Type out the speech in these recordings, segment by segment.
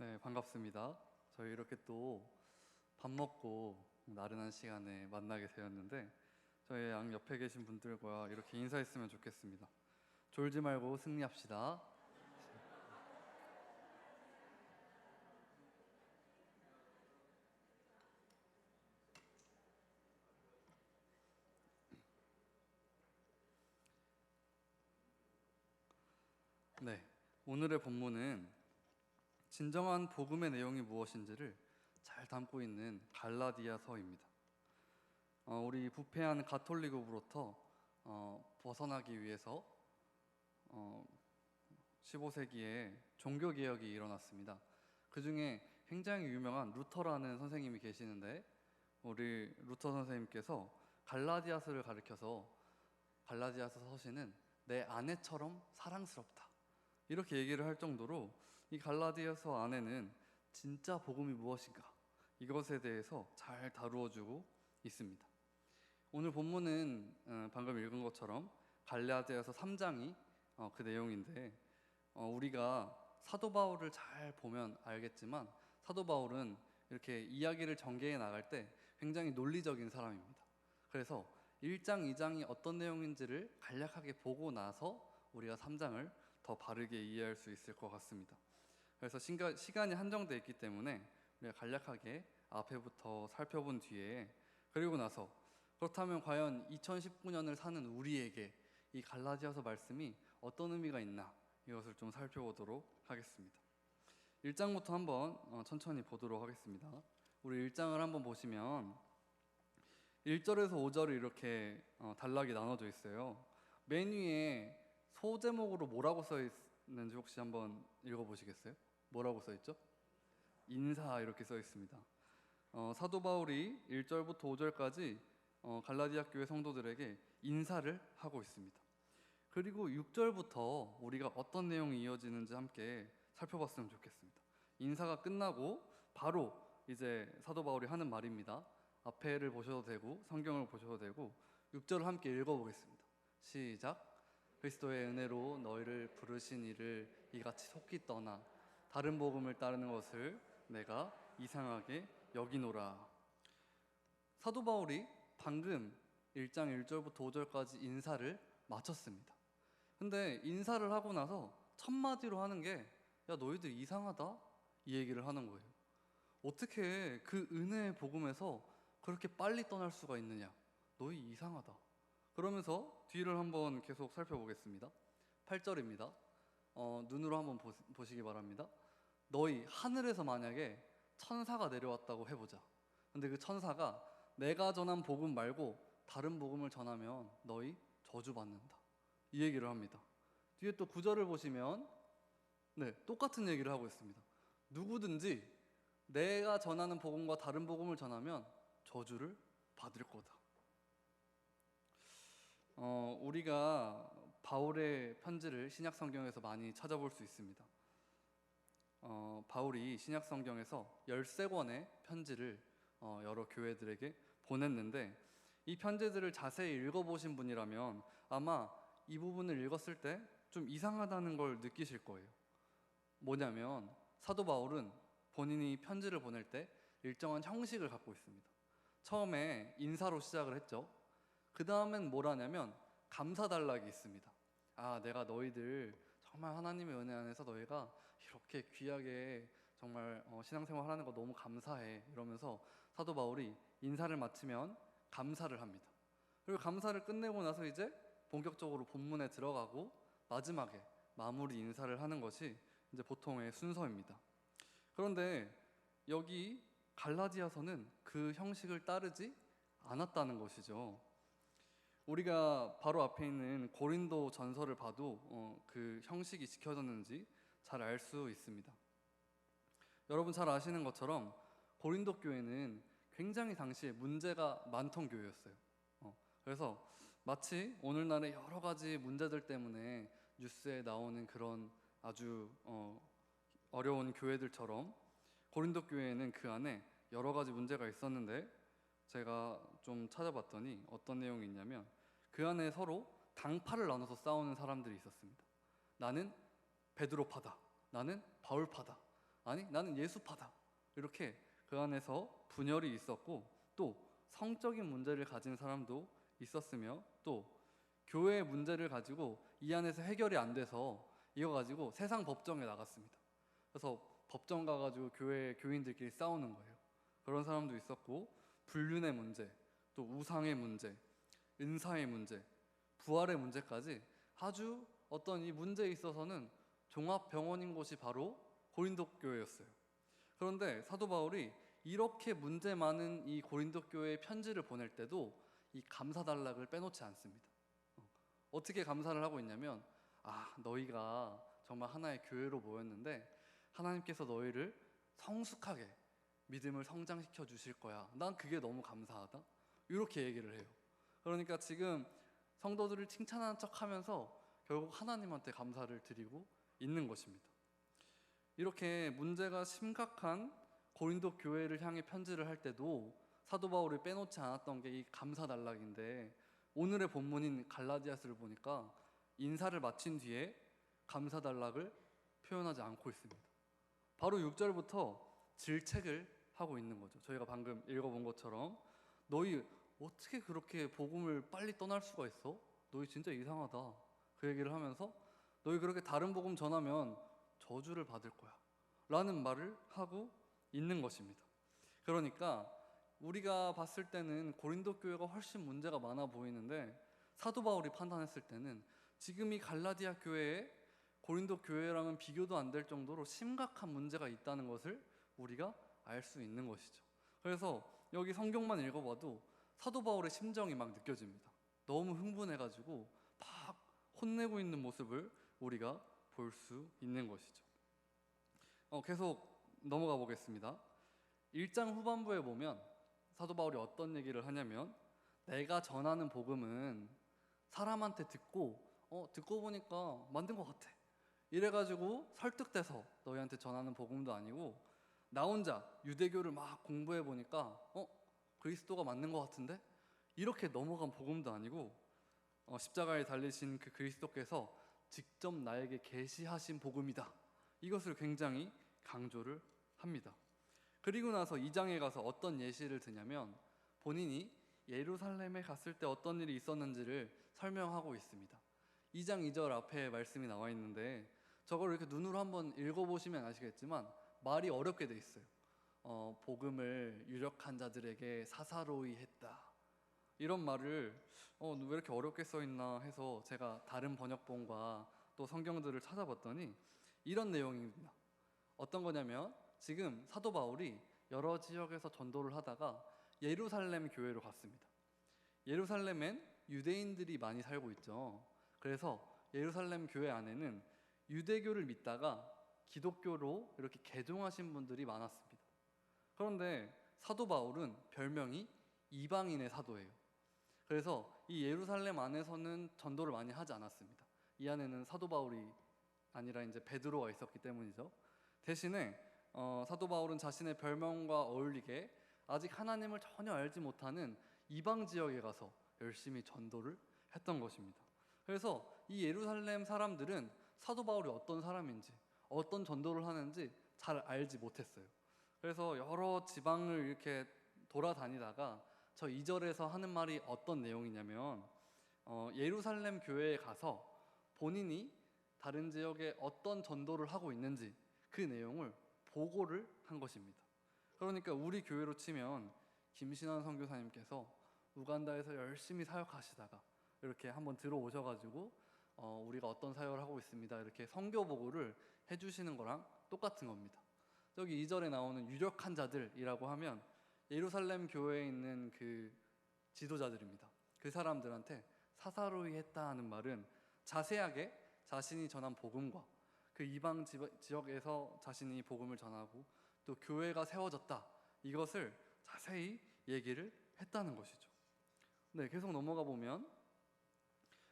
네, 반갑습니다. 저희 이렇게 또 밥 먹고 나른한 시간에 만나게 되었는데 저희 양 옆에 계신 분들과 이렇게 인사했으면 좋겠습니다. 졸지 말고 승리합시다. 네, 오늘의 본문은 진정한 복음의 내용이 무엇인지를 잘 담고 있는 갈라디아서입니다. 우리 부패한 가톨릭으로부터 벗어나기 위해서 15세기에 종교개혁이 일어났습니다. 그 중에 굉장히 유명한 루터라는 선생님이 계시는데 우리 루터 선생님께서 갈라디아서를 가르쳐서 갈라디아서 서신은 내 아내처럼 사랑스럽다 이렇게 얘기를 할 정도로 이 갈라디아서 안에는 진짜 복음이 무엇인가 이것에 대해서 잘 다루어주고 있습니다. 오늘 본문은 방금 읽은 것처럼 갈라디아서 3장이 그 내용인데 우리가 사도 바울을 잘 보면 알겠지만 사도 바울은 이렇게 이야기를 전개해 나갈 때 굉장히 논리적인 사람입니다. 그래서 1장, 2장이 어떤 내용인지를 간략하게 보고 나서 우리가 3장을 더 바르게 이해할 수 있을 것 같습니다. 그래서 시간이 한정되어 있기 때문에 우리가 간략하게 앞에부터 살펴본 뒤에 그리고 나서 그렇다면 과연 2019년을 사는 우리에게 이 갈라디아서 말씀이 어떤 의미가 있나 이것을 좀 살펴보도록 하겠습니다. 1장부터 한번 천천히 보도록 하겠습니다. 우리 1장을 한번 보시면 1절에서 5절이 이렇게 단락이 나눠져 있어요. 맨 위에 소제목으로 뭐라고 써 있는지 혹시 한번 읽어보시겠어요? 뭐라고 써 있죠? 인사 이렇게 써 있습니다. 사도 바울이 1절부터 5절까지 갈라디아 교회 성도들에게 인사를 하고 있습니다. 그리고 6절부터 우리가 어떤 내용이 이어지는지 함께 살펴봤으면 좋겠습니다. 인사가 끝나고 바로 이제 사도 바울이 하는 말입니다. 앞에를 보셔도 되고 성경을 보셔도 되고 6절을 함께 읽어보겠습니다. 시작. 그리스도의 은혜로 너희를 부르신 이를 이같이 속히 떠나 다른 복음을 따르는 것을 내가 이상하게 여기노라. 사도 바울이 방금 1장 1절부터 5절까지 인사를 마쳤습니다. 근데 인사를 하고 나서 첫 마디로 하는 게 야 너희들 이상하다 이 얘기를 하는 거예요. 어떻게 그 은혜의 복음에서 그렇게 빨리 떠날 수가 있느냐, 너희 이상하다. 그러면서 뒤를 한번 계속 살펴보겠습니다. 8절입니다. 눈으로 한번 보시기 바랍니다. 너희 하늘에서 만약에 천사가 내려왔다고 해보자. 근데 그 천사가 내가 전한 복음 말고 다른 복음을 전하면 너희 저주받는다 이 얘기를 합니다. 뒤에 또 9절을 보시면 똑같은 얘기를 하고 있습니다. 누구든지 내가 전하는 복음과 다른 복음을 전하면 저주를 받을 거다. 우리가 바울의 편지를 신약 성경에서 많이 찾아볼 수 있습니다. 바울이 신약 성경에서 13권의 편지를 여러 교회들에게 보냈는데 이 편지들을 자세히 읽어보신 분이라면 아마 이 부분을 읽었을 때 좀 이상하다는 걸 느끼실 거예요. 뭐냐면 사도 바울은 본인이 편지를 보낼 때 일정한 형식을 갖고 있습니다. 처음에 인사로 시작을 했죠. 그 다음엔 뭘 하냐면 감사단락이 있습니다. 내가 너희들 정말 하나님의 은혜 안에서 너희가 이렇게 귀하게 정말 신앙생활 하는 거 너무 감사해 이러면서 사도 바울이 인사를 마치면 감사를 합니다. 그리고 감사를 끝내고 나서 이제 본격적으로 본문에 들어가고 마지막에 마무리 인사를 하는 것이 이제 보통의 순서입니다. 그런데 여기 갈라디아서는 그 형식을 따르지 않았다는 것이죠. 우리가 바로 앞에 있는 고린도 전서를 봐도 그 형식이 지켜졌는지 잘 알 수 있습니다. 여러분 잘 아시는 것처럼 고린도 교회는 굉장히 당시에 문제가 많던 교회였어요. 그래서 마치 오늘날의 여러 가지 문제들 때문에 뉴스에 나오는 그런 아주 어려운 교회들처럼 고린도 교회에는 그 안에 여러 가지 문제가 있었는데 제가 좀 찾아봤더니 어떤 내용이 있냐면 그 안에 서로 당파를 나눠서 싸우는 사람들이 있었습니다. 나는 베드로파다, 나는 바울파다, 아니 나는 예수파다. 이렇게 그 안에서 분열이 있었고, 또 성적인 문제를 가진 사람도 있었으며, 또 교회의 문제를 가지고 이 안에서 해결이 안 돼서 이거 가지고 세상 법정에 나갔습니다. 그래서 법정 가가지고 교회 교인들끼리 싸우는 거예요. 그런 사람도 있었고, 불륜의 문제, 또 우상의 문제, 은사의 문제, 부활의 문제까지 아주 어떤 이 문제에 있어서는 종합병원인 곳이 바로 고린도 교회였어요. 그런데 사도 바울이 이렇게 문제 많은 이 고린도 교회에 편지를 보낼 때도 이 감사단락을 빼놓지 않습니다. 어떻게 감사를 하고 있냐면, 너희가 정말 하나의 교회로 모였는데 하나님께서 너희를 성숙하게 믿음을 성장시켜 주실 거야. 난 그게 너무 감사하다. 이렇게 얘기를 해요. 그러니까 지금 성도들을 칭찬하는 척하면서 결국 하나님한테 감사를 드리고 있는 것입니다. 이렇게 문제가 심각한 고린도 교회를 향해 편지를 할 때도 사도 바울이 빼놓지 않았던 게 이 감사단락인데, 오늘의 본문인 갈라디아서를 보니까 인사를 마친 뒤에 감사단락을 표현하지 않고 있습니다. 바로 6절부터 질책을 하고 있는 거죠. 저희가 방금 읽어본 것처럼, 너희 어떻게 그렇게 복음을 빨리 떠날 수가 있어? 너희 진짜 이상하다. 그 얘기를 하면서 너희 그렇게 다른 복음 전하면 저주를 받을 거야 라는 말을 하고 있는 것입니다. 그러니까 우리가 봤을 때는 고린도 교회가 훨씬 문제가 많아 보이는데, 사도 바울이 판단했을 때는 지금 이 갈라디아 교회에 고린도 교회랑은 비교도 안 될 정도로 심각한 문제가 있다는 것을 우리가 알 수 있는 것이죠. 그래서 여기 성경만 읽어봐도 사도 바울의 심정이 막 느껴집니다. 너무 흥분해가지고 막 혼내고 있는 모습을 우리가 볼 수 있는 것이죠. 계속 넘어가 보겠습니다. 1장 후반부에 보면 사도 바울이 어떤 얘기를 하냐면, 내가 전하는 복음은 사람한테 듣고 보니까 만든 것 같아. 이래가지고 설득돼서 너희한테 전하는 복음도 아니고, 나 혼자 유대교를 막 공부해 보니까 그리스도가 맞는 것 같은데? 이렇게 넘어간 복음도 아니고, 십자가에 달리신 그 그리스도께서 직접 나에게 계시하신 복음이다. 이것을 굉장히 강조를 합니다. 그리고 나서 2장에 가서 어떤 예시를 드냐면, 본인이 예루살렘에 갔을 때 어떤 일이 있었는지를 설명하고 있습니다. 2장 2절 앞에 말씀이 나와 있는데, 저걸 이렇게 눈으로 한번 읽어보시면 아시겠지만 말이 어렵게 돼 있어요. 복음을 유력한 자들에게 사사로이 했다. 이런 말을 왜 이렇게 어렵게 써 있나 해서 제가 다른 번역본과 또 성경들을 찾아봤더니 이런 내용입니다. 어떤 거냐면, 지금 사도 바울이 여러 지역에서 전도를 하다가 예루살렘 교회로 갔습니다. 예루살렘엔 유대인들이 많이 살고 있죠. 그래서 예루살렘 교회 안에는 유대교를 믿다가 기독교로 이렇게 개종하신 분들이 많았습니다. 그런데 사도 바울은 별명이 이방인의 사도예요. 그래서 이 예루살렘 안에서는 전도를 많이 하지 않았습니다. 이 안에는 사도 바울이 아니라 이제 베드로가 있었기 때문이죠. 대신에 사도 바울은 자신의 별명과 어울리게 아직 하나님을 전혀 알지 못하는 이방 지역에 가서 열심히 전도를 했던 것입니다. 그래서 이 예루살렘 사람들은 사도 바울이 어떤 사람인지, 어떤 전도를 하는지 잘 알지 못했어요. 그래서 여러 지방을 이렇게 돌아다니다가 저 2절에서 하는 말이 어떤 내용이냐면, 예루살렘 교회에 가서 본인이 다른 지역에 어떤 전도를 하고 있는지 그 내용을 보고를 한 것입니다. 그러니까 우리 교회로 치면 김신환 선교사님께서 우간다에서 열심히 사역하시다가 이렇게 한번 들어오셔가지고 우리가 어떤 사역을 하고 있습니다, 이렇게 선교 보고를 해주시는 거랑 똑같은 겁니다. 저기 2절에 나오는 유력한 자들이라고 하면 예루살렘 교회에 있는 그 지도자들입니다. 그 사람들한테 사사로이 했다 하는 말은 자세하게 자신이 전한 복음과 그 이방 지역에서 자신이 복음을 전하고 또 교회가 세워졌다, 이것을 자세히 얘기를 했다는 것이죠. 네, 계속 넘어가 보면,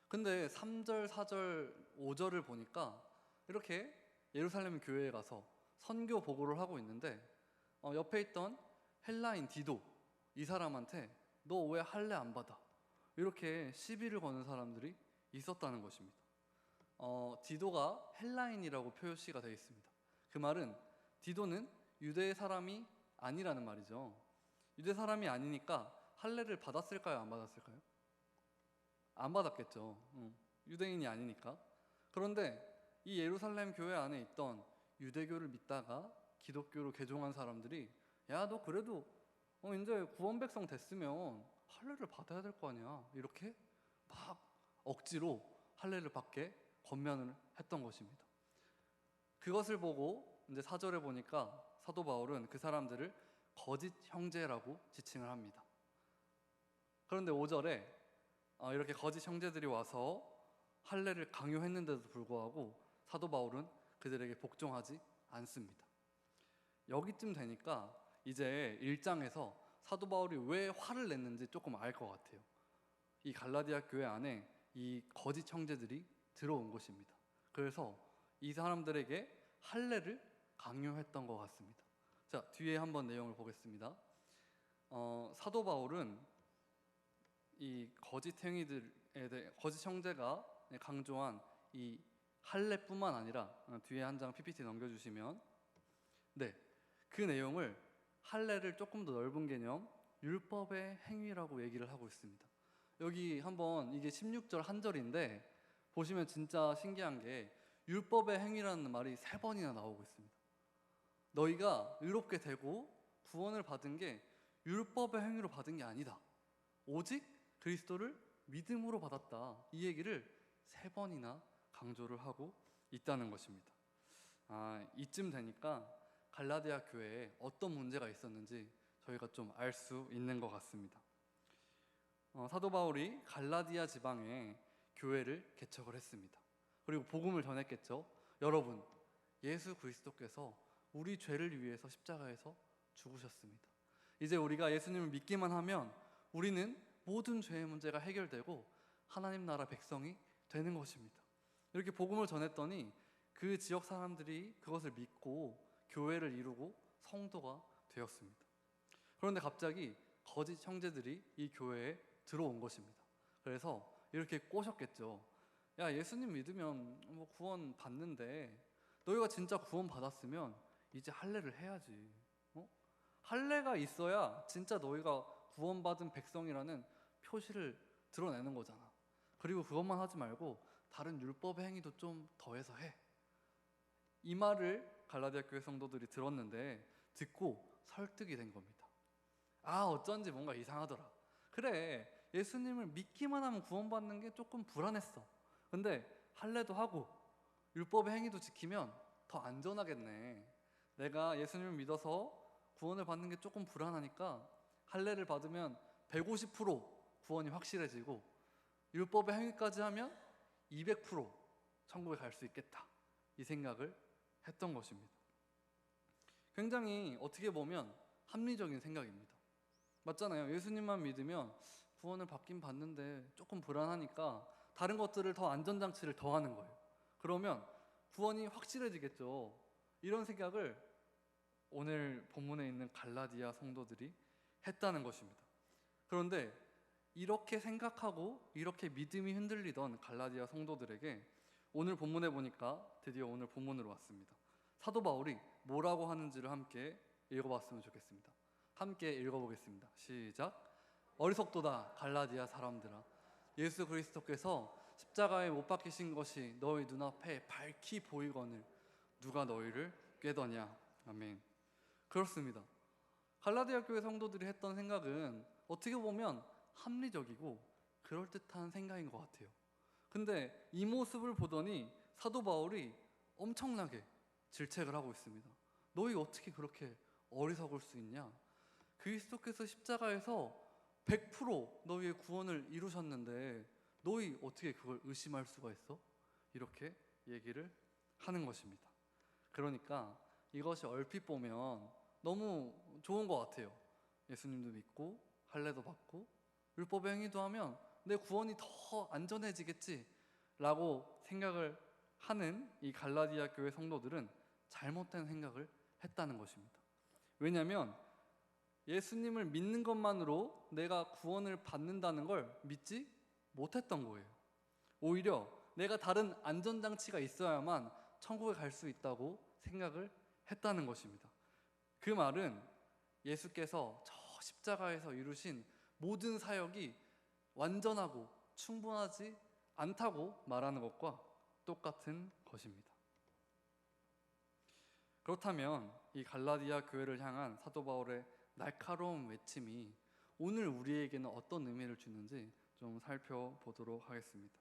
근데 3절, 4절, 5절을 보니까 이렇게 예루살렘 교회에 가서 선교 보고를 하고 있는데, 옆에 있던 헬라인 디도, 이 사람한테 너 왜 할례 안 받아? 이렇게 시비를 거는 사람들이 있었다는 것입니다. 디도가 헬라인이라고 표시가 되어 있습니다. 그 말은 디도는 유대 사람이 아니라는 말이죠. 유대 사람이 아니니까 할례를 받았을까요? 안 받았을까요? 안 받았겠죠. 유대인이 아니니까. 그런데 이 예루살렘 교회 안에 있던 유대교를 믿다가 기독교로 개종한 사람들이 야, 너 그래도 이제 구원 백성 됐으면 할례를 받아야 될 거 아니야. 이렇게 막 억지로 할례를 받게 권면을 했던 것입니다. 그것을 보고 이제 4절에 보니까 사도 바울은 그 사람들을 거짓 형제라고 지칭을 합니다. 그런데 5절에 이렇게 거짓 형제들이 와서 할례를 강요했는데도 불구하고 사도 바울은 그들에게 복종하지 않습니다. 여기쯤 되니까 이제 1장에서 사도 바울이 왜 화를 냈는지 조금 알 것 같아요. 이 갈라디아 교회 안에 이 거짓 형제들이 들어온 것입니다. 그래서 이 사람들에게 할례를 강요했던 것 같습니다. 자, 뒤에 한번 내용을 보겠습니다. 사도 바울은 이 거짓 행위들에 대해 거짓 형제가 강조한 이 할례뿐만 아니라 뒤에 한 장 PPT 넘겨주시면 그 내용을 할례를 조금 더 넓은 개념 율법의 행위라고 얘기를 하고 있습니다. 여기 한번 이게 16절 한 절인데 보시면 진짜 신기한 게 율법의 행위라는 말이 3번이나 나오고 있습니다. 너희가 의롭게 되고 구원을 받은 게 율법의 행위로 받은 게 아니다. 오직 그리스도를 믿음으로 받았다. 이 얘기를 3번이나 강조를 하고 있다는 것입니다. 이쯤 되니까 갈라디아 교회에 어떤 문제가 있었는지 저희가 좀 알 수 있는 것 같습니다. 사도 바울이 갈라디아 지방에 교회를 개척을 했습니다. 그리고 복음을 전했겠죠. 여러분, 예수 그리스도께서 우리 죄를 위해서 십자가에서 죽으셨습니다. 이제 우리가 예수님을 믿기만 하면 우리는 모든 죄의 문제가 해결되고 하나님 나라 백성이 되는 것입니다. 이렇게 복음을 전했더니 그 지역 사람들이 그것을 믿고 교회를 이루고 성도가 되었습니다. 그런데 갑자기 거짓 형제들이 이 교회에 들어온 것입니다. 그래서 이렇게 꼬셨겠죠. 야, 예수님 믿으면 뭐 구원 받는데 너희가 진짜 구원 받았으면 이제 할례를 해야지. 할례가 있어야 진짜 너희가 구원받은 백성이라는 표시를 드러내는 거잖아. 그리고 그것만 하지 말고 다른 율법의 행위도 좀 더해서 해. 이 말을 갈라디아 교회 성도들이 들었는데 듣고 설득이 된 겁니다. 어쩐지 뭔가 이상하더라. 그래, 예수님을 믿기만 하면 구원받는 게 조금 불안했어. 근데 할례도 하고 율법의 행위도 지키면 더 안전하겠네. 내가 예수님을 믿어서 구원을 받는 게 조금 불안하니까 할례를 받으면 150% 구원이 확실해지고 율법의 행위까지 하면 200% 천국에 갈 수 있겠다. 이 생각을 했던 것입니다. 굉장히 어떻게 보면 합리적인 생각입니다. 맞잖아요. 예수님만 믿으면 구원을 받긴 받는데 조금 불안하니까 다른 것들을 더 안전장치를 더하는 거예요. 그러면 구원이 확실해지겠죠. 이런 생각을 오늘 본문에 있는 갈라디아 성도들이 했다는 것입니다. 그런데 이렇게 생각하고 이렇게 믿음이 흔들리던 갈라디아 성도들에게 오늘 본문에 보니까 드디어 오늘 본문으로 왔습니다. 사도 바울이 뭐라고 하는지를 함께 읽어봤으면 좋겠습니다. 함께 읽어보겠습니다. 시작. 어리석도다 갈라디아 사람들아, 예수 그리스도께서 십자가에 못 박히신 것이 너희 눈앞에 밝히 보이거늘 누가 너희를 꾀더냐. 아멘. 그렇습니다. 갈라디아 교회 성도들이 했던 생각은 어떻게 보면 합리적이고 그럴듯한 생각인 것 같아요. 근데 이 모습을 보더니 사도 바울이 엄청나게 질책을 하고 있습니다. 너희 어떻게 그렇게 어리석을 수 있냐? 그리스도께서 십자가에서 100% 너희의 구원을 이루셨는데 너희 어떻게 그걸 의심할 수가 있어? 이렇게 얘기를 하는 것입니다. 그러니까 이것이 얼핏 보면 너무 좋은 것 같아요. 예수님도 믿고 할례도 받고 율법의 행위도 하면 내 구원이 더 안전해지겠지 라고 생각을 하는 이 갈라디아 교회 성도들은 잘못된 생각을 했다는 것입니다. 왜냐하면 예수님을 믿는 것만으로 내가 구원을 받는다는 걸 믿지 못했던 거예요. 오히려 내가 다른 안전장치가 있어야만 천국에 갈 수 있다고 생각을 했다는 것입니다. 그 말은 예수께서 저 십자가에서 이루신 모든 사역이 완전하고 충분하지 않다고 말하는 것과 똑같은 것입니다. 그렇다면 이 갈라디아 교회를 향한 사도 바울의 날카로운 외침이 오늘 우리에게는 어떤 의미를 주는지 좀 살펴보도록 하겠습니다.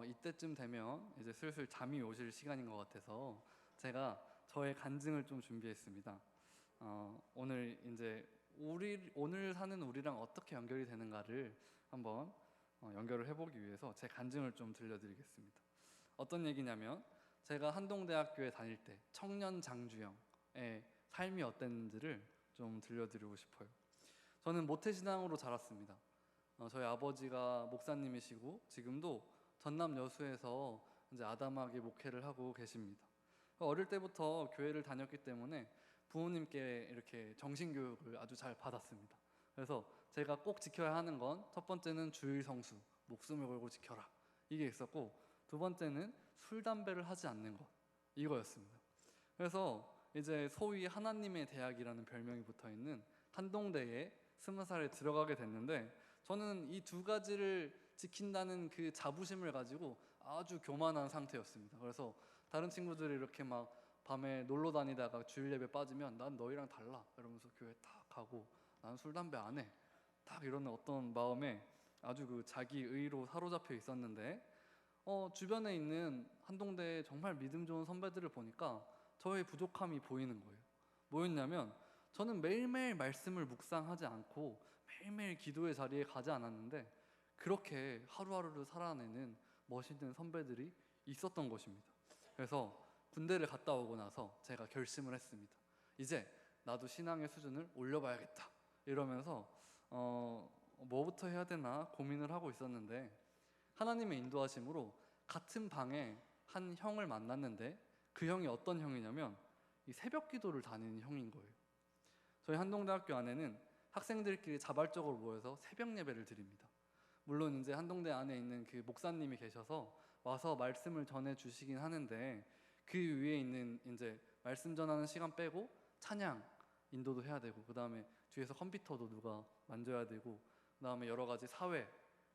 이때쯤 되면 이제 슬슬 잠이 오실 시간인 것 같아서 제가 저의 간증을 좀 준비했습니다. 오늘 이제 오늘 사는 우리랑 어떻게 연결이 되는가를 한번 연결을 해보기 위해서 제 간증을 좀 들려드리겠습니다. 어떤 얘기냐면 제가 한동대학교에 다닐 때 청년 장주영의 삶이 어땠는지를 좀 들려드리고 싶어요. 저는 모태신앙으로 자랐습니다. 저희 아버지가 목사님이시고 지금도 전남 여수에서 이제 아담하게 목회를 하고 계십니다. 어릴 때부터 교회를 다녔기 때문에 부모님께 이렇게 정신교육을 아주 잘 받았습니다. 그래서 제가 꼭 지켜야 하는 건 첫 번째는 주일 성수, 목숨을 걸고 지켜라, 이게 있었고, 두 번째는 술, 담배를 하지 않는 것, 이거였습니다. 그래서 이제 소위 하나님의 대학이라는 별명이 붙어있는 한동대에 20살에 들어가게 됐는데, 저는 이 두 가지를 지킨다는 그 자부심을 가지고 아주 교만한 상태였습니다. 그래서 다른 친구들이 이렇게 막 밤에 놀러 다니다가 주일 예배 빠지면 난 너희랑 달라 이러면서 교회 딱 가고, 난 술, 담배 안 해, 딱 이러는 어떤 마음에 아주 그 자기 의로 사로잡혀 있었는데, 주변에 있는 한동대의 정말 믿음 좋은 선배들을 보니까 저의 부족함이 보이는 거예요. 뭐였냐면, 저는 매일매일 말씀을 묵상하지 않고 매일매일 기도의 자리에 가지 않았는데 그렇게 하루하루를 살아내는 멋있는 선배들이 있었던 것입니다. 그래서 군대를 갔다 오고 나서 제가 결심을 했습니다. 이제 나도 신앙의 수준을 올려봐야겠다 이러면서 뭐부터 해야 되나 고민을 하고 있었는데, 하나님의 인도하심으로 같은 방에 한 형을 만났는데 그 형이 어떤 형이냐면 이 새벽 기도를 다니는 형인 거예요. 저희 한동대학교 안에는 학생들끼리 자발적으로 모여서 새벽 예배를 드립니다. 물론 이제 한동대 안에 있는 그 목사님이 계셔서 와서 말씀을 전해 주시긴 하는데, 그 위에 있는 이제 말씀 전하는 시간 빼고 찬양 인도도 해야 되고, 그 다음에 뒤에서 컴퓨터도 누가 만져야 되고, 그 다음에 여러 가지 사회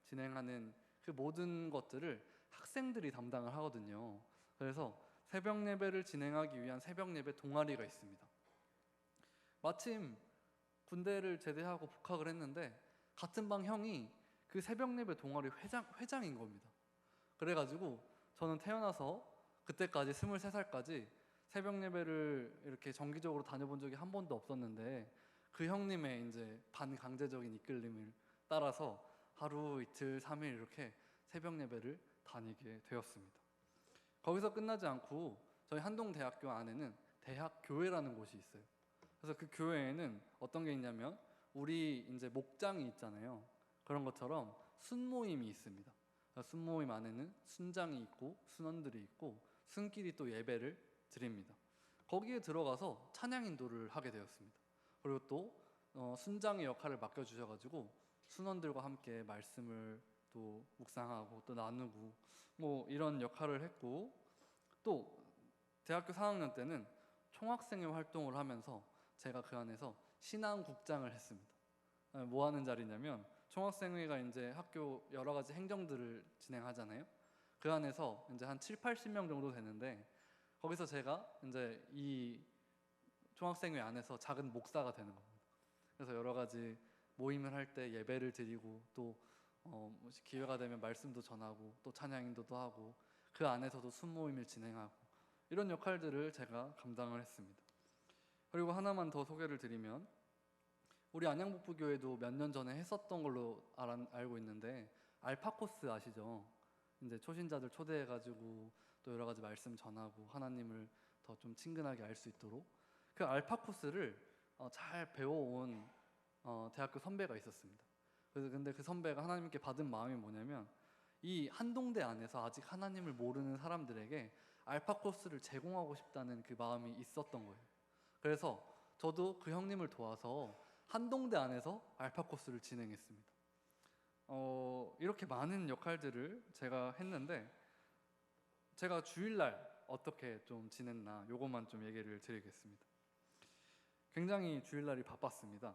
진행하는 그 모든 것들을 학생들이 담당을 하거든요. 그래서 새벽 예배를 진행하기 위한 새벽 예배 동아리가 있습니다. 마침 군대를 제대하고 복학을 했는데 같은 방 형이 그 새벽 예배 동아리 회장인 겁니다. 그래가지고 저는 태어나서 그때까지 23살까지 새벽 예배를 이렇게 정기적으로 다녀본 적이 한 번도 없었는데, 그 형님의 이제 반강제적인 이끌림을 따라서 하루 이틀 3일 이렇게 새벽 예배를 다니게 되었습니다. 거기서 끝나지 않고 저희 한동대학교 안에는 대학교회라는 곳이 있어요. 그래서 그 교회에는 어떤 게 있냐면, 우리 이제 목장이 있잖아요. 그런 것처럼 순모임이 있습니다. 순모임 안에는 순장이 있고 순원들이 있고 순끼리 또 예배를 드립니다. 거기에 들어가서 찬양 인도를 하게 되었습니다. 그리고 또 순장의 역할을 맡겨주셔가지고 순원들과 함께 말씀을 또 묵상하고 또 나누고 뭐 이런 역할을 했고, 또 대학교 4학년 때는 총학생회 활동을 하면서 제가 그 안에서 신앙국장을 했습니다. 뭐 하는 자리냐면, 총학생회가 이제 학교 여러 가지 행정들을 진행하잖아요. 그 안에서 이제 한 7, 80명 정도 되는데, 거기서 제가 이제 이 총학생회 안에서 작은 목사가 되는 겁니다. 그래서 여러 가지 모임을 할 때 예배를 드리고, 또 기회가 되면 말씀도 전하고 또 찬양 인도도 하고, 그 안에서도 순모임을 진행하고, 이런 역할들을 제가 감당을 했습니다. 그리고 하나만 더 소개를 드리면, 우리 안양북부교회도 몇 년 전에 했었던 걸로 알고 있는데, 알파 코스 아시죠? 이제 초신자들 초대해가지고 또 여러 가지 말씀 전하고 하나님을 더 좀 친근하게 알 수 있도록 그 알파 코스를 잘 배워온 대학교 선배가 있었습니다. 그래서 근데 그 선배가 하나님께 받은 마음이 뭐냐면, 이 한동대 안에서 아직 하나님을 모르는 사람들에게 알파 코스를 제공하고 싶다는 그 마음이 있었던 거예요. 그래서 저도 그 형님을 도와서 한동대 안에서 알파 코스를 진행했습니다. 이렇게 많은 역할들을 제가 했는데, 제가 주일날 어떻게 좀 지냈나 요것만 좀 얘기를 드리겠습니다. 굉장히 주일날이 바빴습니다.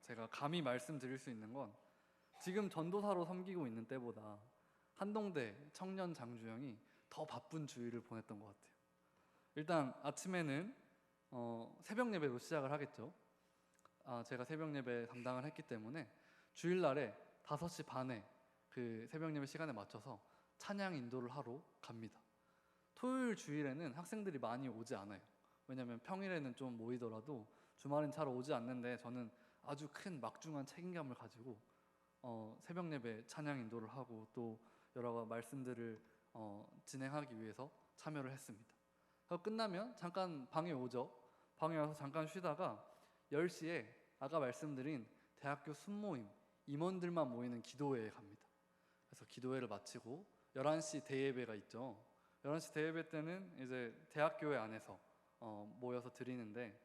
제가 감히 말씀드릴 수 있는 건 지금 전도사로 섬기고 있는 때보다 한동대 청년 장주영이 더 바쁜 주일을 보냈던 것 같아요. 일단 아침에는 새벽 예배로 시작을 하겠죠. 제가 새벽 예배 담당을 했기 때문에 주일날에 5시 반에 그 새벽 예배 시간에 맞춰서 찬양 인도를 하러 갑니다. 토요일 주일에는 학생들이 많이 오지 않아요. 왜냐하면 평일에는 좀 모이더라도 주말엔 잘 오지 않는데 저는 아주 큰 막중한 책임감을 가지고 새벽 예배 찬양 인도를 하고 또 여러 말씀들을 진행하기 위해서 참여를 했습니다. 끝나면 잠깐 방에 오죠. 방에 와서 잠깐 쉬다가 10시에 아까 말씀드린 대학교 순모임 임원들만 모이는 기도회에 갑니다. 그래서 기도회를 마치고 11시 대예배가 있죠. 11시 대예배 때는 이제 대학교회 안에서 모여서 드리는데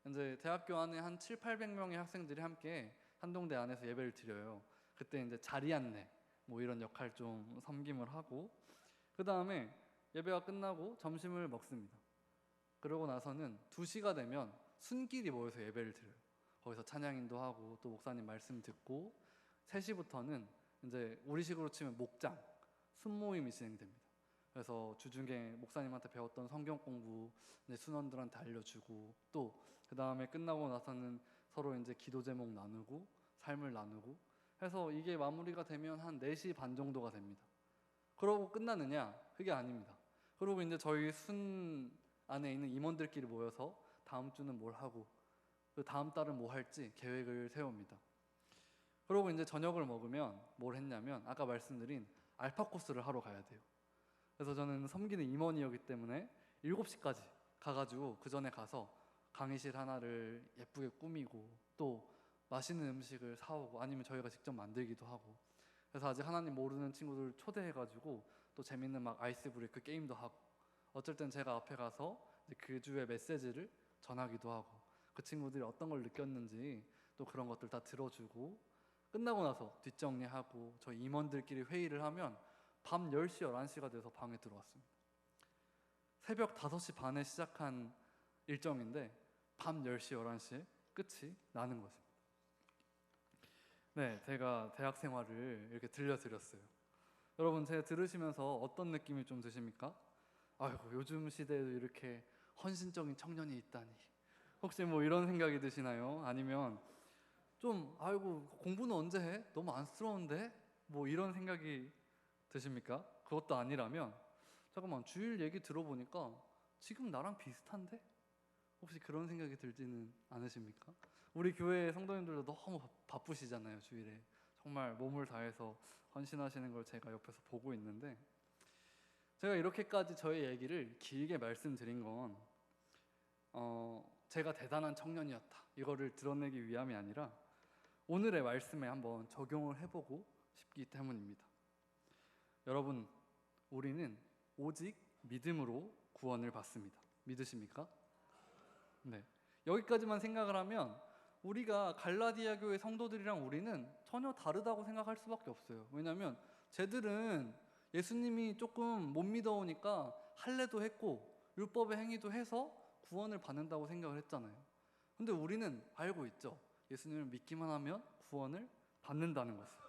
이제 대학교 안에 한 700~800명의 학생들이 함께 한동대 안에서 예배를 드려요. 그때 이제 자리 안내 뭐 이런 역할 좀 섬김을 하고 그 다음에 예배가 끝나고 점심을 먹습니다. 그러고 나서는 2시가 되면 순끼리 모여서 예배를 드려요. 거기서 찬양인도 하고 또 목사님 말씀 듣고 3시부터는 이제 우리식으로 치면 목장, 순모임이 진행됩니다. 그래서 주중에 목사님한테 배웠던 성경 공부 이제 순원들한테 알려주고 또 그 다음에 끝나고 나서는 서로 이제 기도 제목 나누고 삶을 나누고 해서 이게 마무리가 되면 한 4시 반 정도가 됩니다. 그러고 끝나느냐? 그게 아닙니다. 그리고 이제 저희 순 안에 있는 임원들끼리 모여서 다음 주는 뭘 하고 그 다음 달은 뭐 할지 계획을 세웁니다. 그리고 이제 저녁을 먹으면 뭘 했냐면 아까 말씀드린 알파 코스를 하러 가야 돼요. 그래서 저는 섬기는 임원이었기 때문에 7시까지 가가지고 그 전에 가서 강의실 하나를 예쁘게 꾸미고 또 맛있는 음식을 사오고 아니면 저희가 직접 만들기도 하고 그래서 아직 하나님 모르는 친구들 초대해가지고 또 재밌는 막 아이스 브레이크 게임도 하고 어쩔 땐 제가 앞에 가서 그 주의 메시지를 전하기도 하고 그 친구들이 어떤 걸 느꼈는지 또 그런 것들 다 들어주고 끝나고 나서 뒷정리하고 저희 임원들끼리 회의를 하면 밤 10시, 11시가 돼서 방에 들어왔습니다. 새벽 5시 반에 시작한 일정인데 밤 10시, 11시에 끝이 나는 것입니다. 네, 제가 대학 생활을 이렇게 들려드렸어요. 여러분 제가 들으시면서 어떤 느낌이 좀 드십니까? 아이고 요즘 시대에도 이렇게 헌신적인 청년이 있다니 혹시 뭐 이런 생각이 드시나요? 아니면 좀 아이고 공부는 언제 해? 너무 안쓰러운데? 뭐 이런 생각이 드십니까? 그것도 아니라면 잠깐만 주일 얘기 들어보니까 지금 나랑 비슷한데? 혹시 그런 생각이 들지는 않으십니까? 우리 교회 성도님들도 너무 바쁘시잖아요. 주일에 정말 몸을 다해서 헌신하시는 걸 제가 옆에서 보고 있는데 제가 이렇게까지 저의 얘기를 길게 말씀드린 건 제가 대단한 청년이었다 이거를 드러내기 위함이 아니라 오늘의 말씀에 한번 적용을 해보고 싶기 때문입니다. 여러분 우리는 오직 믿음으로 구원을 받습니다. 믿으십니까? 네. 여기까지만 생각을 하면 우리가 갈라디아 교회 성도들이랑 우리는 전혀 다르다고 생각할 수밖에 없어요. 왜냐하면 쟤들은 예수님이 조금 못 믿어오니까 할례도 했고 율법의 행위도 해서 구원을 받는다고 생각을 했잖아요. 근데 우리는 알고 있죠. 예수님을 믿기만 하면 구원을 받는다는 것을.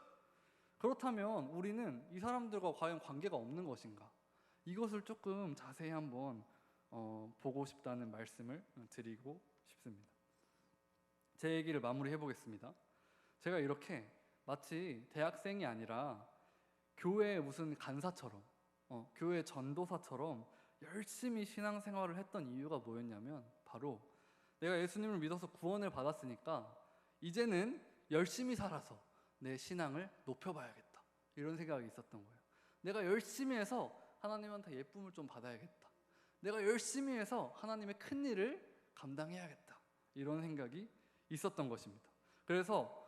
그렇다면 우리는 이 사람들과 과연 관계가 없는 것인가? 이것을 조금 자세히 한번 보고 싶다는 말씀을 드리고 싶습니다. 제 얘기를 마무리해 보겠습니다. 제가 이렇게 마치 대학생이 아니라 교회의 무슨 간사처럼 교회 전도사처럼 열심히 신앙생활을 했던 이유가 뭐였냐면 바로 내가 예수님을 믿어서 구원을 받았으니까 이제는 열심히 살아서 내 신앙을 높여봐야겠다 이런 생각이 있었던 거예요. 내가 열심히 해서 하나님한테 예쁨을 좀 받아야겠다. 내가 열심히 해서 하나님의 큰 일을 감당해야겠다 이런 생각이 있었던 것입니다. 그래서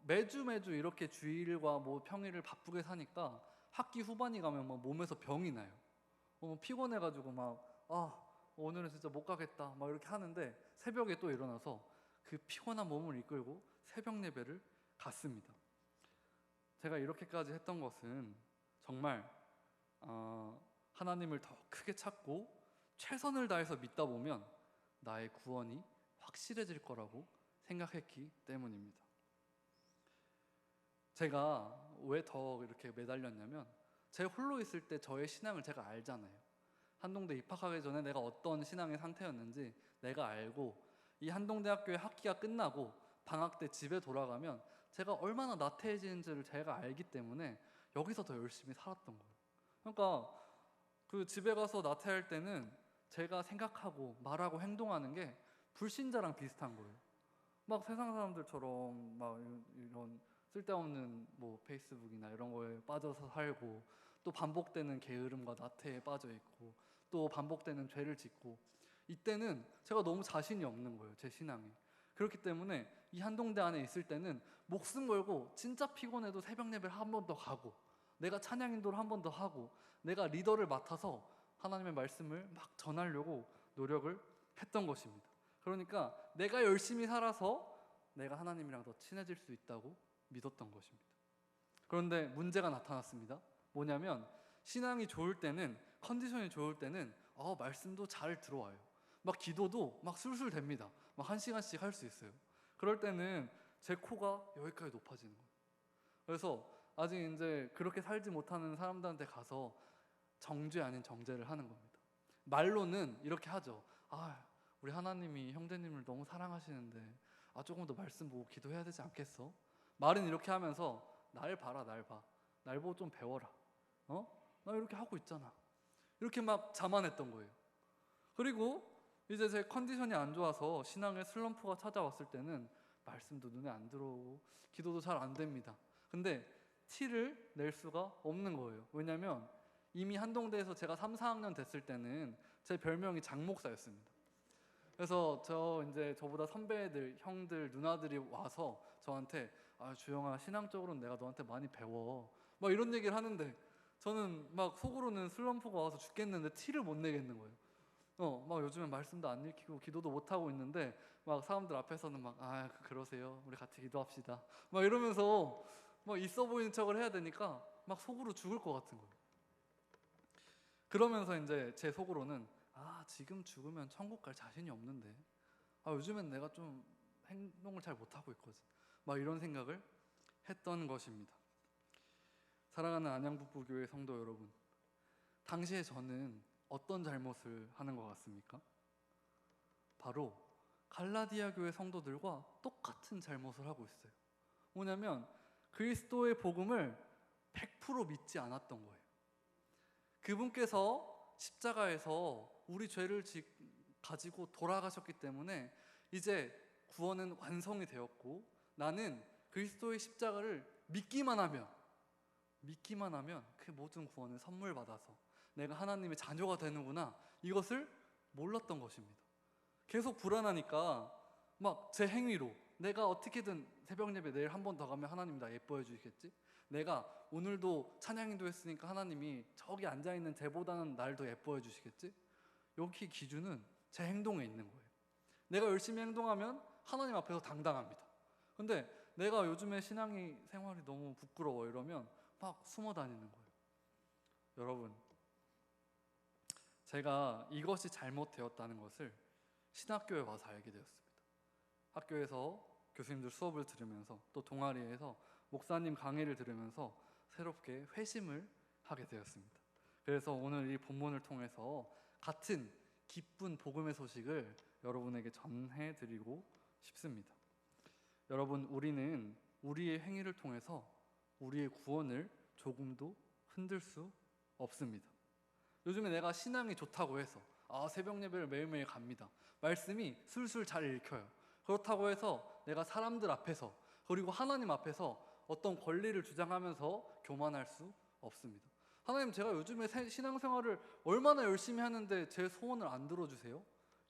매주 이렇게 주일과 뭐 평일을 바쁘게 사니까 학기 후반이 가면 막 몸에서 병이 나요. 피곤해가지고 오늘은 진짜 못 가겠다 막 이렇게 하는데 새벽에 또 일어나서 그 피곤한 몸을 이끌고 새벽 예배를 갔습니다. 제가 이렇게까지 했던 것은 정말 하나님을 더 크게 찾고 최선을 다해서 믿다 보면 나의 구원이 확실해질 거라고 생각했기 때문입니다. 제가 왜 더 이렇게 매달렸냐면 제 홀로 있을 때 저의 신앙을 제가 알잖아요. 한동대 입학하기 전에 내가 어떤 신앙의 상태였는지 내가 알고, 이 한동대학교의 학기가 끝나고 방학 때 집에 돌아가면 제가 얼마나 나태해지는지를 제가 알기 때문에 여기서 더 열심히 살았던 거예요. 그러니까 그 집에 가서 나태할 때는 제가 생각하고 말하고 행동하는 게 불신자랑 비슷한 거예요. 막 세상 사람들처럼 막 이런 쓸데없는 뭐 페이스북이나 이런 거에 빠져서 살고, 또 반복되는 게으름과 나태에 빠져 있고, 또 반복되는 죄를 짓고, 이때는 제가 너무 자신이 없는 거예요, 제 신앙에. 그렇기 때문에 이 한동대 안에 있을 때는 목숨 걸고 진짜 피곤해도 새벽 예배를 한 번 더 가고, 내가 찬양 인도를 한 번 더 하고, 내가 리더를 맡아서 하나님의 말씀을 막 전하려고 노력을 했던 것입니다. 그러니까 내가 열심히 살아서 내가 하나님이랑 더 친해질 수 있다고 믿었던 것입니다. 그런데 문제가 나타났습니다. 뭐냐면 신앙이 좋을 때는, 컨디션이 좋을 때는 말씀도 잘 들어와요. 막 기도도 막 술술 됩니다. 막 1시간씩 할 수 있어요. 그럴 때는 제 코가 여기까지 높아지는 거예요. 그래서 아직 이제 그렇게 살지 못하는 사람들한테 가서 정죄 아닌 정죄를 하는 겁니다. 말로는 이렇게 하죠. 우리 하나님이 형제님을 너무 사랑하시는데 조금 더 말씀 보고 기도해야 되지 않겠어? 말은 이렇게 하면서 날 봐라, 날 봐. 날 보고 좀 배워라. 나 이렇게 하고 있잖아. 이렇게 막 자만했던 거예요. 그리고 이제 제 컨디션이 안 좋아서 신앙의 슬럼프가 찾아왔을 때는 말씀도 눈에 안 들어오고 기도도 잘 안 됩니다. 근데 티를 낼 수가 없는 거예요. 왜냐면 이미 한동대에서 제가 3, 4학년 됐을 때는 제 별명이 장목사였습니다. 그래서 이제 저보다 선배들, 형들, 누나들이 와서 저한테 주영아, 신앙적으로는 내가 너한테 많이 배워, 막 이런 얘기를 하는데 저는 막 속으로는 슬럼프가 와서 죽겠는데 티를 못 내겠는 거예요. 막 요즘엔 말씀도 안 읽히고 기도도 못 하고 있는데 막 사람들 앞에서는 막 그러세요, 우리 같이 기도합시다, 막 이러면서 막 있어 보이는 척을 해야 되니까 막 속으로 죽을 것 같은 거예요. 그러면서 이제 제 속으로는 지금 죽으면 천국 갈 자신이 없는데 요즘엔 내가 좀 행동을 잘 못하고 있거든, 막 이런 생각을 했던 것입니다. 사랑하는 안양북부교회 성도 여러분, 당시에 저는 어떤 잘못을 하는 것 같습니까? 바로 갈라디아 교회 성도들과 똑같은 잘못을 하고 있어요. 뭐냐면 그리스도의 복음을 100% 믿지 않았던 거예요. 그분께서 십자가에서 우리 죄를 가지고 돌아가셨기 때문에 이제 구원은 완성이 되었고, 나는 그리스도의 십자가를 믿기만 하면 그 모든 구원을 선물 받아서 내가 하나님의 자녀가 되는구나, 이것을 몰랐던 것입니다. 계속 불안하니까 막 제 행위로 내가 어떻게든 새벽 예배 내일 한 번 더 가면 하나님 나 예뻐해 주시겠지? 내가 오늘도 찬양인도 했으니까 하나님이 저기 앉아있는 쟤보다는 날 더 예뻐해 주시겠지? 여기 기준은 제 행동에 있는 거예요. 내가 열심히 행동하면 하나님 앞에서 당당합니다. 근데 내가 요즘에 신앙이 생활이 너무 부끄러워 이러면 막 숨어 다니는 거예요. 여러분, 제가 이것이 잘못되었다는 것을 신학교에 와서 알게 되었습니다. 학교에서 교수님들 수업을 들으면서, 또 동아리에서 목사님 강의를 들으면서 새롭게 회심을 하게 되었습니다. 그래서 오늘 이 본문을 통해서 같은 기쁜 복음의 소식을 여러분에게 전해드리고 싶습니다. 여러분, 우리는 우리의 행위를 통해서 우리의 구원을 조금도 흔들 수 없습니다. 요즘에 내가 신앙이 좋다고 해서 새벽 예배를 매일매일 갑니다. 말씀이 술술 잘 읽혀요. 그렇다고 해서 내가 사람들 앞에서, 그리고 하나님 앞에서 어떤 권리를 주장하면서 교만할 수 없습니다. 하나님, 제가 요즘에 신앙생활을 얼마나 열심히 하는데 제 소원을 안 들어주세요?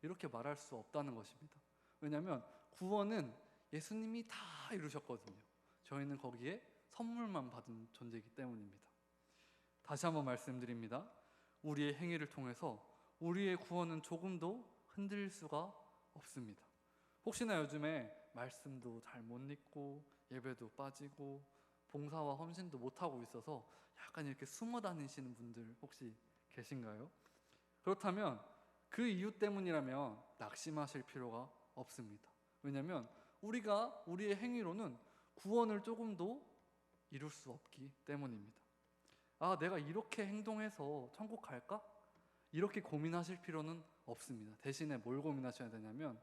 이렇게 말할 수 없다는 것입니다. 왜냐하면 구원은 예수님이 다 이루셨거든요. 저희는 거기에 선물만 받은 존재이기 때문입니다. 다시 한번 말씀드립니다. 우리의 행위를 통해서 우리의 구원은 조금도 흔들릴 수가 없습니다. 혹시나 요즘에 말씀도 잘 못 읽고 예배도 빠지고 봉사와 헌신도 못하고 있어서 약간 이렇게 숨어 다니시는 분들 혹시 계신가요? 그렇다면 그 이유 때문이라면 낙심하실 필요가 없습니다. 왜냐하면 우리가 우리의 행위로는 구원을 조금도 이룰 수 없기 때문입니다. 아, 내가 이렇게 행동해서 천국 갈까? 이렇게 고민하실 필요는 없습니다. 대신에 뭘 고민하셔야 되냐면,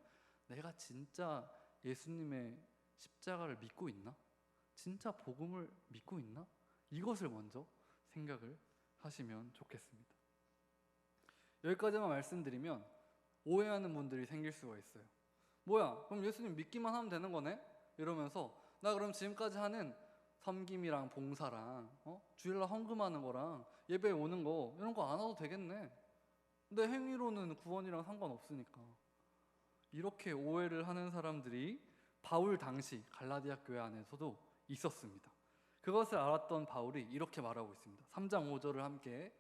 내가 진짜 예수님의 십자가를 믿고 있나? 진짜 복음을 믿고 있나? 이것을 먼저 생각을 하시면 좋겠습니다. 여기까지만 말씀드리면 오해하는 분들이 생길 수가 있어요. 뭐야, 그럼 예수님 믿기만 하면 되는 거네? 이러면서 나 그럼 지금까지 하는 섬김이랑 봉사랑 주일날 헌금하는 거랑 예배 오는 거 이런 거 안 와도 되겠네. 내 행위로는 구원이랑 상관없으니까. 이렇게 오해를 하는 사람들이 바울 당시 갈라디아 교회 안에서도 있었습니다. 그것을 알았던 바울이 이렇게 말하고 있습니다. 3장 5절을 함께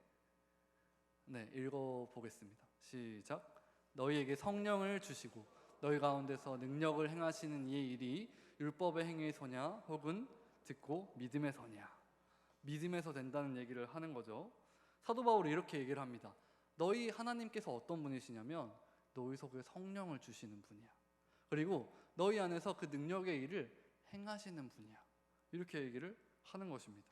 읽어보겠습니다. 시작. 너희에게 성령을 주시고 너희 가운데서 능력을 행하시는 이의 일이 율법의 행위에서냐 혹은 듣고 믿음에서냐. 믿음에서 된다는 얘기를 하는 거죠. 사도 바울이 이렇게 얘기를 합니다. 너희 하나님께서 어떤 분이시냐면 너희 속에 성령을 주시는 분이야. 그리고 너희 안에서 그 능력의 일을 행하시는 분이야. 이렇게 얘기를 하는 것입니다.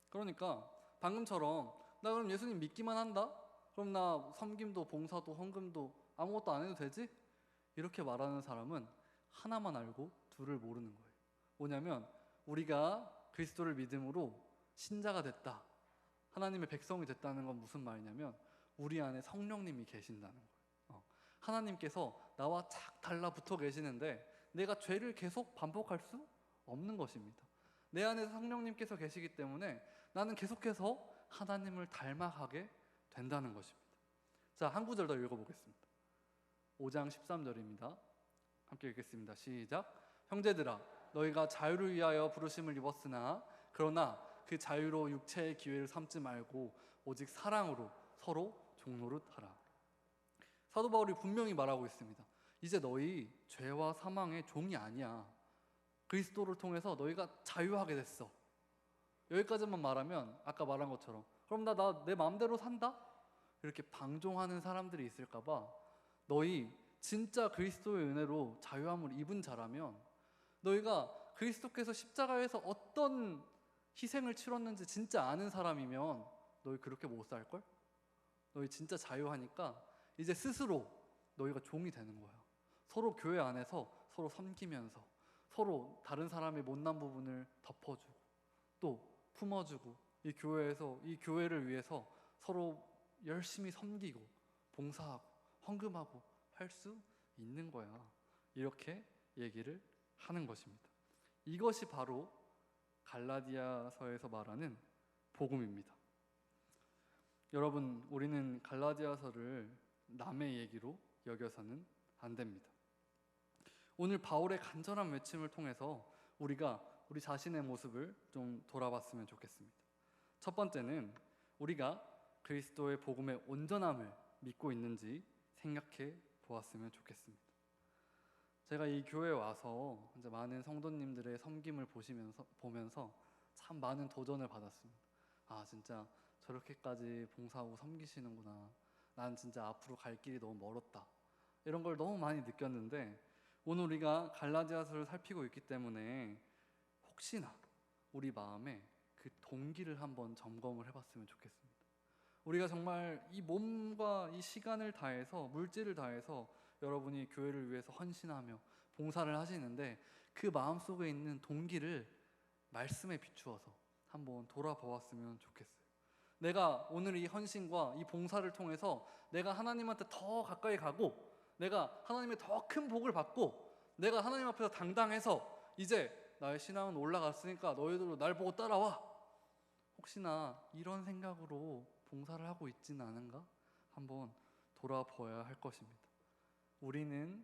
그러니까 방금처럼 나 그럼 예수님 믿기만 한다? 그럼 나 섬김도 봉사도 헌금도 아무것도 안 해도 되지? 이렇게 말하는 사람은 하나만 알고 둘을 모르는 거예요. 뭐냐면 우리가 그리스도를 믿음으로 신자가 됐다, 하나님의 백성이 됐다는 건 무슨 말이냐면 우리 안에 성령님이 계신다는 거예요. 하나님께서 나와 착 달라붙어 계시는데 내가 죄를 계속 반복할 수 없는 것입니다. 내 안에 성령님께서 계시기 때문에 나는 계속해서 하나님을 닮아가게 된다는 것입니다. 자, 한 구절 더 읽어보겠습니다. 5장 13절입니다. 함께 읽겠습니다. 시작. 형제들아, 너희가 자유를 위하여 부르심을 입었으나 그러나 그 자유로 육체의 기회를 삼지 말고 오직 사랑으로 서로 종노릇하라. 사도 바울이 분명히 말하고 있습니다. 이제 너희 죄와 사망의 종이 아니야. 그리스도를 통해서 너희가 자유하게 됐어. 여기까지만 말하면 아까 말한 것처럼 그럼 나 내 마음대로 산다? 이렇게 방종하는 사람들이 있을까 봐 너희 진짜 그리스도의 은혜로 자유함을 입은 자라면, 너희가 그리스도께서 십자가에서 어떤 희생을 치렀는지 진짜 아는 사람이면 너희 그렇게 못 살걸? 너희 진짜 자유하니까 이제 스스로 너희가 종이 되는 거야. 서로 교회 안에서 서로 섬기면서 서로 다른 사람의 못난 부분을 덮어주고 또 품어주고 이 교회에서 이 교회를 위해서 서로 열심히 섬기고 봉사하고 헌금하고 할 수 있는 거야. 이렇게 얘기를 하는 것입니다. 이것이 바로 갈라디아서에서 말하는 복음입니다. 여러분, 우리는 갈라디아서를 남의 얘기로 여겨서는 안 됩니다. 오늘 바울의 간절한 외침을 통해서 우리가 우리 자신의 모습을 좀 돌아봤으면 좋겠습니다. 첫 번째는 우리가 그리스도의 복음의 온전함을 믿고 있는지 생각해 보았으면 좋겠습니다. 제가 이 교회에 와서 이제 많은 성도님들의 섬김을 보면서 참 많은 도전을 받았습니다. 아, 진짜 저렇게까지 봉사하고 섬기시는구나. 난 진짜 앞으로 갈 길이 너무 멀었다. 이런 걸 너무 많이 느꼈는데 오늘 우리가 갈라디아서를 살피고 있기 때문에 혹시나 우리 마음에 그 동기를 한번 점검을 해봤으면 좋겠습니다. 우리가 정말 이 몸과 이 시간을 다해서 물질을 다해서 여러분이 교회를 위해서 헌신하며 봉사를 하시는데 그 마음속에 있는 동기를 말씀에 비추어서 한번 돌아보았으면 좋겠어요. 내가 오늘 이 헌신과 이 봉사를 통해서 내가 하나님한테 더 가까이 가고 내가 하나님의 더 큰 복을 받고 내가 하나님 앞에서 당당해서 이제 나의 신앙은 올라갔으니까 너희들도 날 보고 따라와. 혹시나 이런 생각으로 봉사를 하고 있지는 않은가? 한번 돌아보아야 할 것입니다. 우리는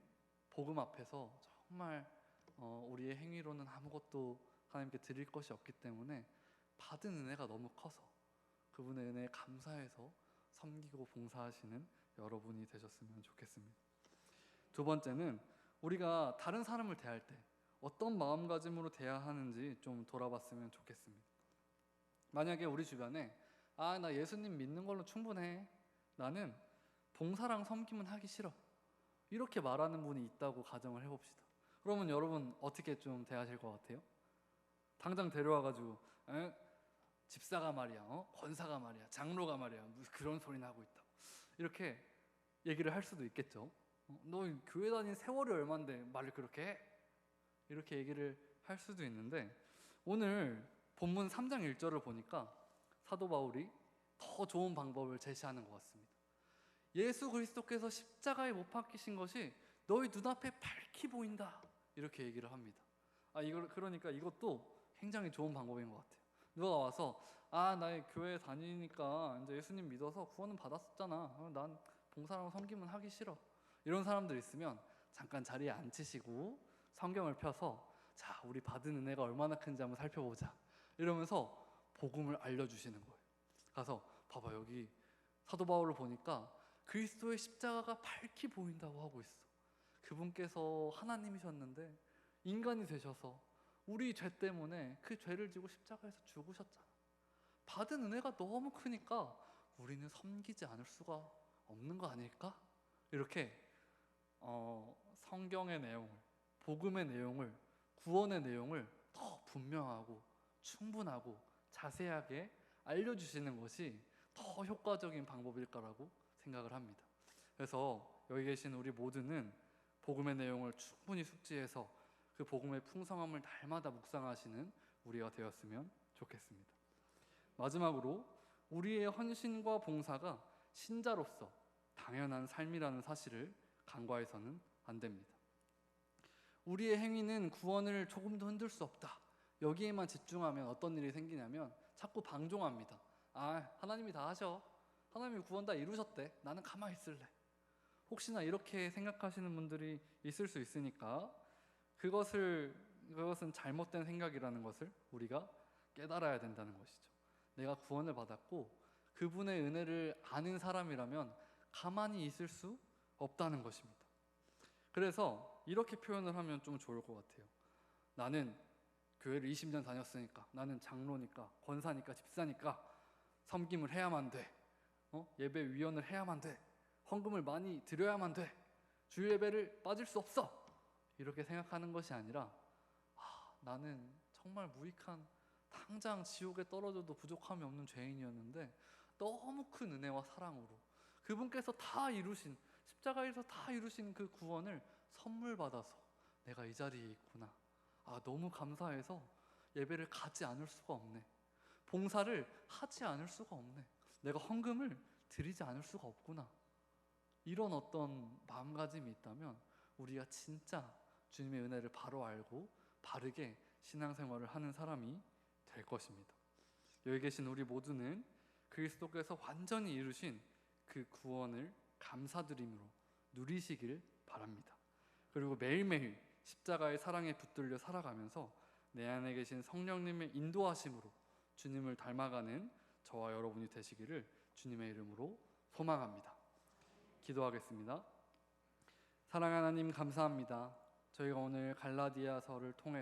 복음 앞에서 정말 우리의 행위로는 아무것도 하나님께 드릴 것이 없기 때문에 받은 은혜가 너무 커서 그분의 은혜에 감사해서 섬기고 봉사하시는 여러분이 되셨으면 좋겠습니다. 두 번째는 우리가 다른 사람을 대할 때 어떤 마음가짐으로 대해야 하는지 좀 돌아봤으면 좋겠습니다. 만약에 우리 주변에 나 예수님 믿는 걸로 충분해, 나는 봉사랑 섬김은 하기 싫어. 이렇게 말하는 분이 있다고 가정을 해봅시다. 그러면 여러분 어떻게 좀 대하실 것 같아요? 당장 데려와가지고 집사가 말이야, 권사가 말이야, 장로가 말이야, 무슨 그런 소리나 하고 있다고 이렇게 얘기를 할 수도 있겠죠. 너 교회 다닌 세월이 얼만데 말을 그렇게 해? 이렇게 얘기를 할 수도 있는데, 오늘 본문 3장 1절을 보니까 사도 바울이 더 좋은 방법을 제시하는 것 같습니다. 예수 그리스도께서 십자가에 못 박히신 것이 너희 눈앞에 밝히 보인다, 이렇게 얘기를 합니다. 그러니까 이것도 굉장히 좋은 방법인 것 같아요. 누가 와서 나 교회 다니니까 이제 예수님 믿어서 구원은 받았었잖아, 난 봉사랑 섬김은 하기 싫어, 이런 사람들 있으면 잠깐 자리에 앉히시고 성경을 펴서 자, 우리 받은 은혜가 얼마나 큰지 한번 살펴보자, 이러면서 복음을 알려주시는 거예요. 가서 봐봐, 여기 사도 바울을 보니까 그리스도의 십자가가 밝히 보인다고 하고 있어. 그분께서 하나님이셨는데 인간이 되셔서 우리 죄 때문에 그 죄를 지고 십자가에서 죽으셨잖아. 받은 은혜가 너무 크니까 우리는 섬기지 않을 수가 없는 거 아닐까? 이렇게 성경의 내용을, 복음의 내용을, 구원의 내용을 더 분명하고 충분하고 자세하게 알려주시는 것이 더 효과적인 방법일 거라고 생각을 합니다. 그래서 여기 계신 우리 모두는 복음의 내용을 충분히 숙지해서 그 복음의 풍성함을 날마다 묵상하시는 우리가 되었으면 좋겠습니다. 마지막으로 우리의 헌신과 봉사가 신자로서 당연한 삶이라는 사실을 간과해서는 안 됩니다. 우리의 행위는 구원을 조금도 흔들 수 없다, 여기에만 집중하면 어떤 일이 생기냐면 자꾸 방종합니다. 하나님이 다 하셔, 하나님이 구원 다 이루셨대, 나는 가만히 있을래. 혹시나 이렇게 생각하시는 분들이 있을 수 있으니까 그것은 잘못된 생각이라는 것을 우리가 깨달아야 된다는 것이죠. 내가 구원을 받았고 그분의 은혜를 아는 사람이라면 가만히 있을 수 없다는 것입니다. 그래서 이렇게 표현을 하면 좀 좋을 것 같아요. 나는 교회를 20년 다녔으니까, 나는 장로니까, 권사니까, 집사니까 섬김을 해야만 돼, 예배 위원을 해야만 돼, 헌금을 많이 드려야만 돼, 주일 예배를 빠질 수 없어, 이렇게 생각하는 것이 아니라 나는 정말 무익한, 당장 지옥에 떨어져도 부족함이 없는 죄인이었는데 너무 큰 은혜와 사랑으로 그분께서 다 이루신, 십자가에서 다 이루신 그 구원을 선물 받아서 내가 이 자리에 있구나, 너무 감사해서 예배를 가지 않을 수가 없네, 봉사를 하지 않을 수가 없네, 내가 헌금을 드리지 않을 수가 없구나, 이런 어떤 마음가짐이 있다면 우리가 진짜 주님의 은혜를 바로 알고 바르게 신앙생활을 하는 사람이 될 것입니다. 여기 계신 우리 모두는 그리스도께서 완전히 이루신 그 구원을 감사드림으로 누리시길 바랍니다. 그리고 매일매일 십자가의 사랑에 붙들려 살아가면서 내 안에 계신 성령님의 인도하심으로 주님을 닮아가는 저와 여러분이 되시기를 주님의 이름으로 소망합니다. 기도하겠습니다. 사랑하는 하나님, 감사합니다. 저희가 오늘 갈라디아서를 통해